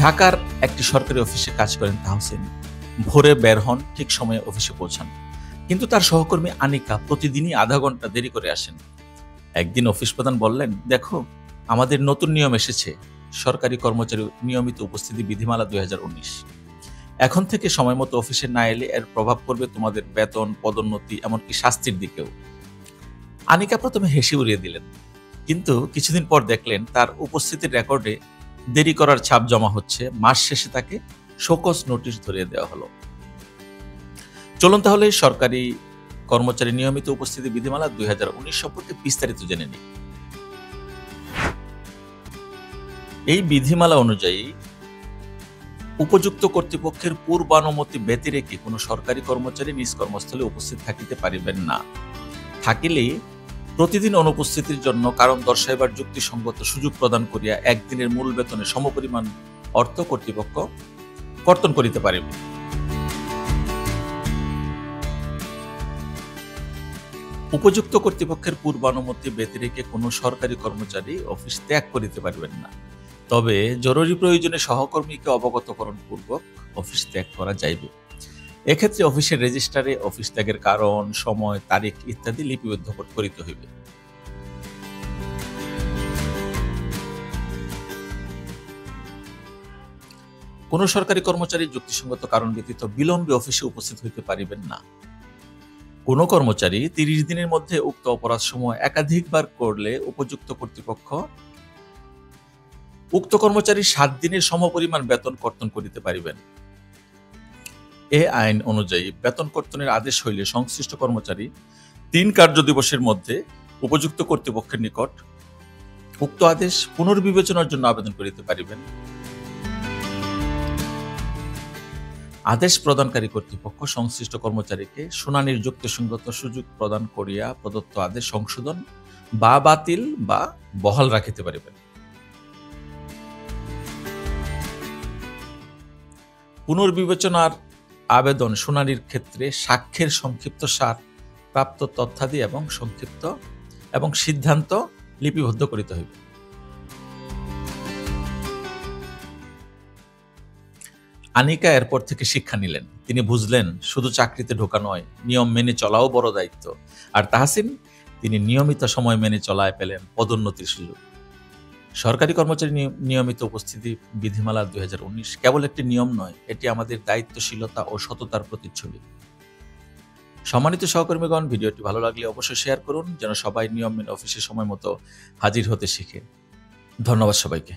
ঢাকার একটি সরকারি অফিসে কাজ করেন তাহসিন। ভোরে বের হন, ঠিক সময়ে অফিসে পৌঁছান। কিন্তু তার সহকর্মী আনিকা প্রতিদিনই আধা ঘন্টা দেরি করে আসেন। একদিন অফিস প্রধান বললেন, দেখো, আমাদের নতুন নিয়ম এসেছে, সরকারি কর্মচারী নিয়মিত উপস্থিতি বিধিমালা 2019। এখন থেকে সময় মতো অফিসে না এলে এর প্রভাব পড়বে তোমাদের বেতন, পদোন্নতি, এমনকি শাস্তির দিকেও। আনিকা প্রথমে হেসে উড়িয়ে দিলেন, কিন্তু কিছুদিন পর দেখলেন তার উপস্থিতির রেকর্ডে দেরি করার ছাপ জমা হচ্ছে। মাস শেষে তাকে শোকজ নোটিশ ধরিয়ে দেওয়া হলো। চলুন তাহলে সরকারি কর্মচারী নিয়মিত উপস্থিতি বিধিমালা 2019 সম্পর্কে বিস্তারিত জেনে নিই। এই বিধিমালা অনুযায়ী উপযুক্ত কর্তৃপক্ষের পূর্বানুমতি ব্যতি রেখে কোনো সরকারি কর্মচারী নিজ কর্মস্থলে উপস্থিত থাকিতে পারিবেন না। থাকিলে প্রতিদিন অনুপস্থিতির জন্য কারণ দর্শাইবার যুক্তিসঙ্গত সুযোগ প্রদান করিয়া একদিনের মূল বেতনে সমপরিমাণ অর্থ কর্তৃপক্ষ কর্তন করিতে পারিবে। উপযুক্ত কর্তৃপক্ষের পূর্বানুমতি ব্যতি রেখে কোনো সরকারি কর্মচারী অফিস ত্যাগ করিতে পারিবেন না। তবে জরুরি প্রয়োজনে সহকর্মীকে অবগতকরণ পূর্বক অফিস ত্যাগ করা যাইবে। এক্ষেত্রে অফিসের রেজিস্টারে অফিস ত্যাগের কারণ, সময়, তারিখ ইত্যাদি লিপিবদ্ধ করিতে হইবে। কোন সরকারি কর্মচারী যুক্তিসঙ্গত কারণ ব্যতীত বিলম্বে অফিসে উপস্থিত হইতে পারিবেন না। কোন কর্মচারী 30 দিনের মধ্যে উক্ত অপরাধসমূহ একাধিকবার করলে উপযুক্ত কর্তৃপক্ষ উক্ত কর্মচারী 7 দিনের সমপরিমাণ বেতন কর্তন করিতে পারিবেন। এ আইন অনুযায়ী বেতন কর্তনের আদেশ হইলে সংশ্লিষ্ট কর্মচারী 3 কার্য দিবসের মধ্যে উপযুক্ত কর্তৃপক্ষের নিকট উক্ত আদেশ পুনর্বিবেচনার জন্য আবেদন করিতে পারিবেন। আদেশ প্রদানকারী কর্তৃপক্ষ সংশ্লিষ্ট কর্মচারীকে শুনানির যুক্তিসঙ্গত সুযোগ প্রদান করিয়া প্রদত্ত আদেশ সংশোধন বা বাতিল বা বহাল রাখিতে পারিবেন। পুনর্বিবেচনার আবেদন শুনানির ক্ষেত্রে সাক্ষ্যের সংক্ষিপ্ত সার, প্রাপ্ত তথ্যাদি এবং সংক্ষিপ্ত এবং সিদ্ধান্ত লিপিবদ্ধ করিতে হইবে। আনিকা এরপর থেকে শিক্ষা নিলেন। তিনি বুঝলেন শুধু চাকরিতে ঢোকা নয়, নিয়ম মেনে চলাও বড় দায়িত্ব। আর তাহসিন, তিনি নিয়মিত সময় মেনে চলায় পেলেন পদোন্নতির সুযোগ। সরকারি কর্মচারী নিয়মিত উপস্থিতি বিধিমালা 2019 কেবল একটি নিয়ম নয়, এটি আমাদের দায়িত্বশীলতা ও সততার প্রতিচ্ছবি। সম্মানিত সহকর্মীগণ, ভিডিওটি ভালো লাগলে অবশ্যই শেয়ার করুন, যেন সবাই নিয়ম মেনে অফিসে সময় মতো হাজির হতে শিখে। ধন্যবাদ সবাইকে।